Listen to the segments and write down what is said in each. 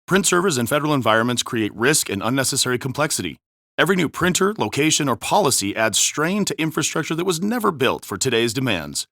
Print servers in federal environments create risk and unnecessary complexity. Every new printer, location, or policy adds strain to infrastructure that was never built for today's demands.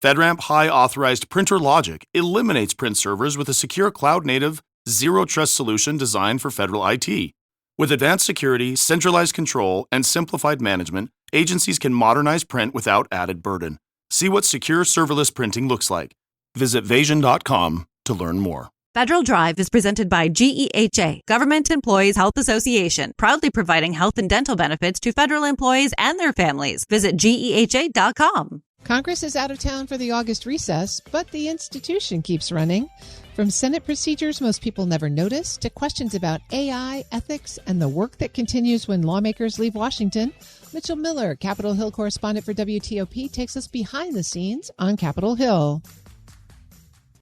FedRAMP High Authorized Printer Logic eliminates print servers with a secure cloud-native, zero-trust solution designed for federal IT. With advanced security, centralized control, and simplified management, agencies can modernize print without added burden. See what secure serverless printing looks like. Visit Vasion.com to learn more. Federal Drive is presented by GEHA, Government Employees Health Association, proudly providing health and dental benefits to federal employees and their families. Visit GEHA.com. Congress is out of town for the August recess, but the institution keeps running. From Senate procedures most people never notice to questions about AI, ethics, and the work that continues when lawmakers leave Washington, Mitchell Miller, Capitol Hill correspondent for WTOP, takes us behind the scenes on Capitol Hill.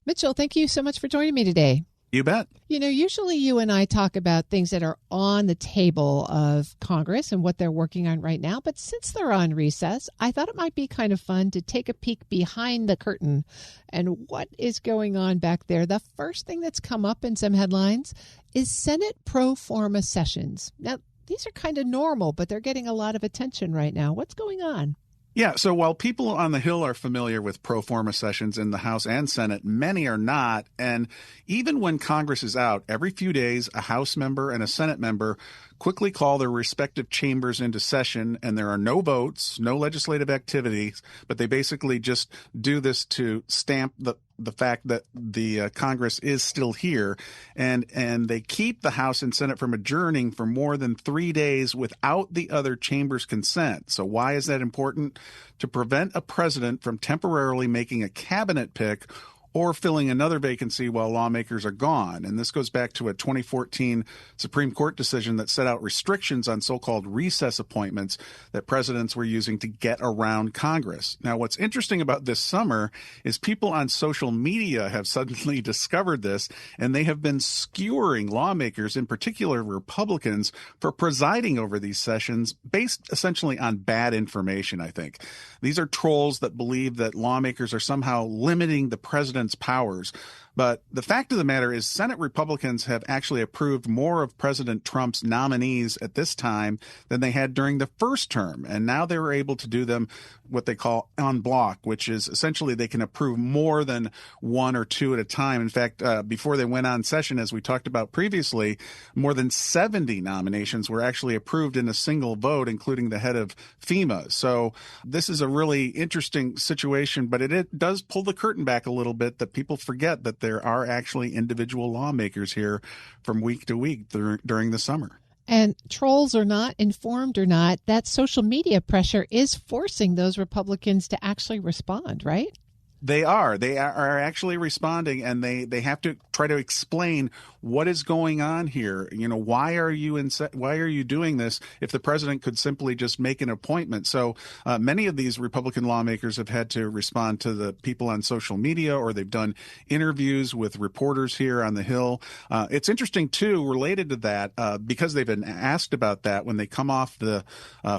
Mitchell, thank you so much for joining me today. You bet. You know, usually you and I talk about things that are on the table of Congress and what they're working on right now. But since they're on recess, I thought it might be kind of fun to take a peek behind the curtain and what is going on back there. The first thing that's come up in some headlines is Senate pro forma sessions. Now, these are kind of normal, but they're getting a lot of attention right now. What's going on? Yeah, so while people on the Hill are familiar with pro forma sessions in the House and Senate, many are not. And even when Congress is out, every few days, a House member and a Senate member quickly call their respective chambers into session, and there are no votes, no legislative activities, but they basically just do this to stamp the fact that the Congress is still here, and they keep the House and Senate from adjourning for more than 3 days without the other chamber's consent. So why is that important? To prevent a president from temporarily making a cabinet pick or filling another vacancy while lawmakers are gone. And this goes back to a 2014 Supreme Court decision that set out restrictions on so-called recess appointments that presidents were using to get around Congress. Now, what's interesting about this summer is people on social media have suddenly discovered this, and they have been skewering lawmakers, in particular Republicans, for presiding over these sessions based essentially on bad information, I think. These are trolls that believe that lawmakers are somehow limiting the president's powers. But the fact of the matter is Senate Republicans have actually approved more of President Trump's nominees at this time than they had during the first term. And now they were able to do them what they call en bloc, which is essentially they can approve more than one or two at a time. In fact, before they went on session, as we talked about previously, more than 70 nominations were actually approved in a single vote, including the head of FEMA. So this is a really interesting situation, but it does pull the curtain back a little bit that people forget that there are actually individual lawmakers here from week to week during the summer. And trolls or not, informed or not, that social media pressure is forcing those Republicans to actually respond, right? They are actually responding, and they have to try to explain what is going on here. You know, why are you doing this if the president could simply just make an appointment? So many of these Republican lawmakers have had to respond to the people on social media, or they've done interviews with reporters here on the Hill. It's interesting, too, related to that, because they've been asked about that when they come off the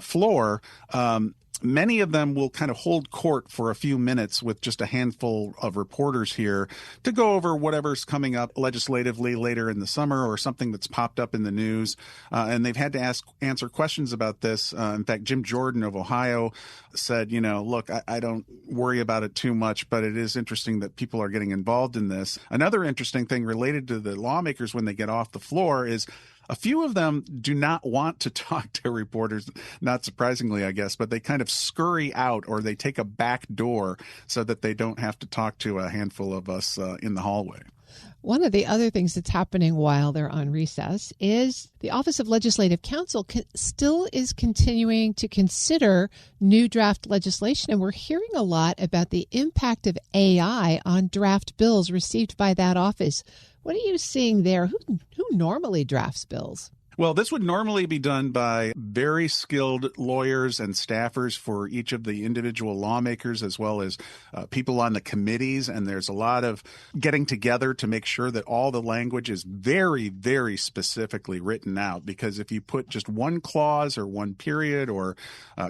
floor. Many of them will kind of hold court for a few minutes with just a handful of reporters here to go over whatever's coming up legislatively later in the summer or something that's popped up in the news. And they've had to answer questions about this. In fact, Jim Jordan of Ohio said, look, I don't worry about it too much, but it is interesting that people are getting involved in this. Another interesting thing related to the lawmakers when they get off the floor is a few of them do not want to talk to reporters, not surprisingly, I guess, but they kind of scurry out or they take a back door so that they don't have to talk to a handful of us in the hallway. One of the other things that's happening while they're on recess is the Office of Legislative Counsel still is continuing to consider new draft legislation. And we're hearing a lot about the impact of AI on draft bills received by that office. What are you seeing there? Who normally drafts bills? Well, this would normally be done by very skilled lawyers and staffers for each of the individual lawmakers, as well as people on the committees. And there's a lot of getting together to make sure that all the language is very, very specifically written out. Because if you put just one clause or one period or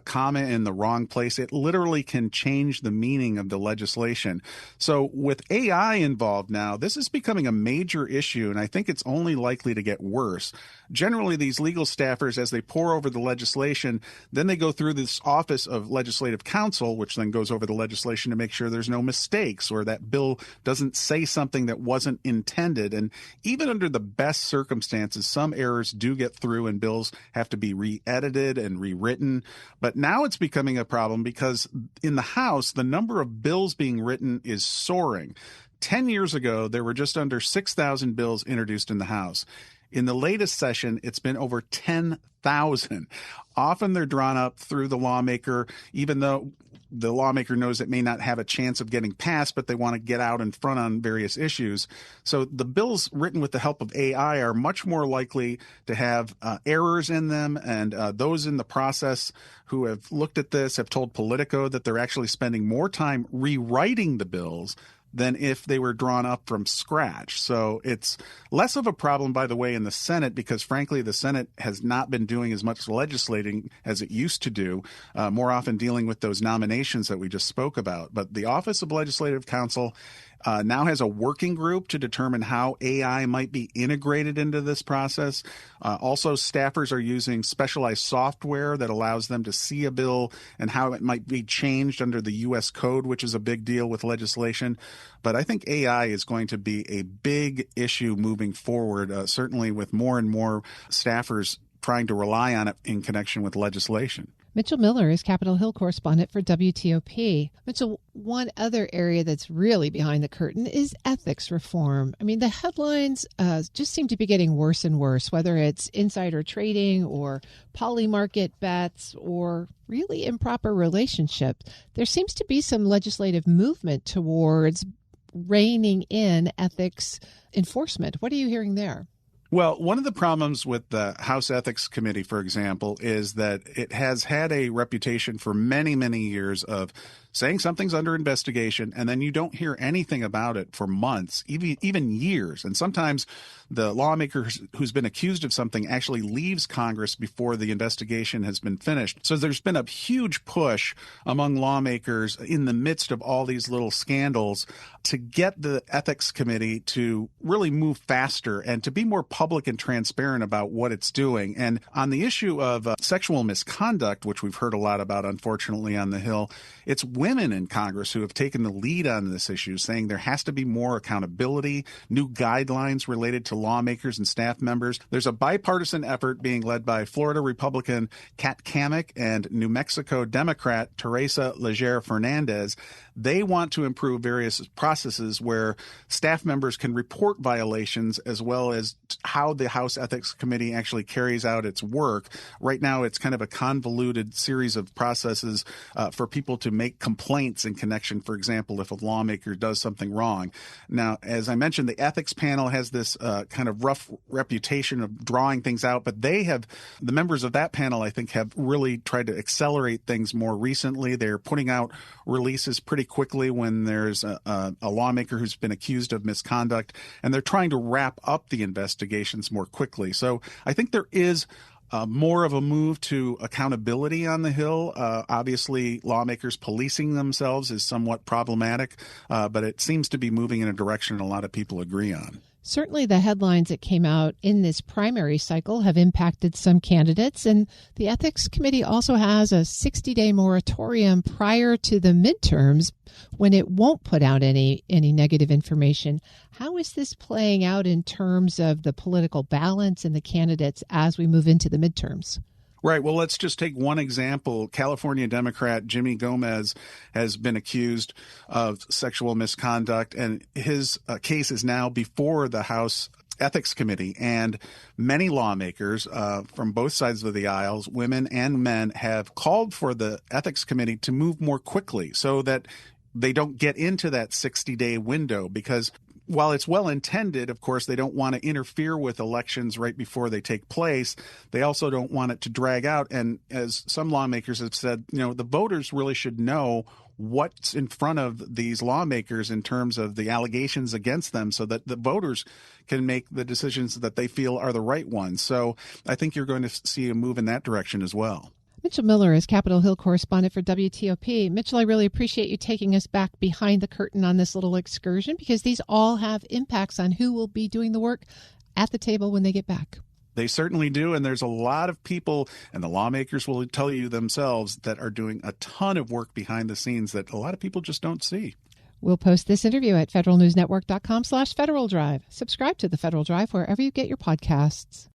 comma in the wrong place, it literally can change the meaning of the legislation. So with AI involved now, this is becoming a major issue, and I think it's only likely to get worse. Generally, these legal staffers, as they pore over the legislation, then they go through this Office of Legislative Counsel, which then goes over the legislation to make sure there's no mistakes or that bill doesn't say something that wasn't intended. And even under the best circumstances, some errors do get through and bills have to be re-edited and rewritten. But now it's becoming a problem because in the House, the number of bills being written is soaring. 10 years ago, there were just under 6,000 bills introduced in the House. In the latest session, it's been over 10,000. Often they're drawn up through the lawmaker, even though the lawmaker knows it may not have a chance of getting passed, but they want to get out in front on various issues. So the bills written with the help of AI are much more likely to have errors in them. And those in the process who have looked at this have told Politico that they're actually spending more time rewriting the bills than if they were drawn up from scratch. So it's less of a problem, by the way, in the Senate, because frankly, the Senate has not been doing as much legislating as it used to do, more often dealing with those nominations that we just spoke about. But the Office of Legislative Counsel now has a working group to determine how AI might be integrated into this process. Also, staffers are using specialized software that allows them to see a bill and how it might be changed under the U.S. Code, which is a big deal with legislation. But I think AI is going to be a big issue moving forward, certainly with more and more staffers trying to rely on it in connection with legislation. Mitchell Miller is Capitol Hill correspondent for WTOP. Mitchell, one other area that's really behind the curtain is ethics reform. I mean, the headlines just seem to be getting worse and worse, whether it's insider trading or poly market bets or really improper relationships. There seems to be some legislative movement towards reining in ethics enforcement. What are you hearing there? Well, one of the problems with the House Ethics Committee, for example, is that it has had a reputation for many, many years of saying something's under investigation, and then you don't hear anything about it for months, even years. And sometimes the lawmaker who's been accused of something actually leaves Congress before the investigation has been finished. So there's been a huge push among lawmakers in the midst of all these little scandals to get the Ethics Committee to really move faster and to be more public and transparent about what it's doing. And on the issue of sexual misconduct, which we've heard a lot about, unfortunately, on the Hill, it's women in Congress who have taken the lead on this issue, saying there has to be more accountability, new guidelines related to lawmakers and staff members. There's a bipartisan effort being led by Florida Republican Kat Cammack and New Mexico Democrat Teresa Leger Fernandez. They want to improve various processes where staff members can report violations as well as how the House Ethics Committee actually carries out its work. Right now, it's kind of a convoluted series of processes for people to make complaints in connection, for example, if a lawmaker does something wrong. Now, as I mentioned, the ethics panel has this kind of rough reputation of drawing things out, but the members of that panel, I think, have really tried to accelerate things more recently. They're putting out releases pretty quickly when there's a lawmaker who's been accused of misconduct, and they're trying to wrap up the investigations more quickly. So I think there is more of a move to accountability on the Hill. Obviously, lawmakers policing themselves is somewhat problematic, but it seems to be moving in a direction a lot of people agree on. Certainly the headlines that came out in this primary cycle have impacted some candidates, and the Ethics Committee also has a 60-day moratorium prior to the midterms when it won't put out any negative information. How is this playing out in terms of the political balance and the candidates as we move into the midterms? Right. Well, let's just take one example. California Democrat Jimmy Gomez has been accused of sexual misconduct, and his case is now before the House Ethics Committee. And many lawmakers from both sides of the aisles, women and men, have called for the Ethics Committee to move more quickly so that they don't get into that 60-day window, because while it's well intended, of course, they don't want to interfere with elections right before they take place. They also don't want it to drag out. And as some lawmakers have said, the voters really should know what's in front of these lawmakers in terms of the allegations against them so that the voters can make the decisions that they feel are the right ones. So I think you're going to see a move in that direction as well. Mitchell Miller is Capitol Hill correspondent for WTOP. Mitchell, I really appreciate you taking us back behind the curtain on this little excursion because these all have impacts on who will be doing the work at the table when they get back. They certainly do, and there's a lot of people, and the lawmakers will tell you themselves, that are doing a ton of work behind the scenes that a lot of people just don't see. We'll post this interview at federalnewsnetwork.com/Federal Drive. Subscribe to the Federal Drive wherever you get your podcasts.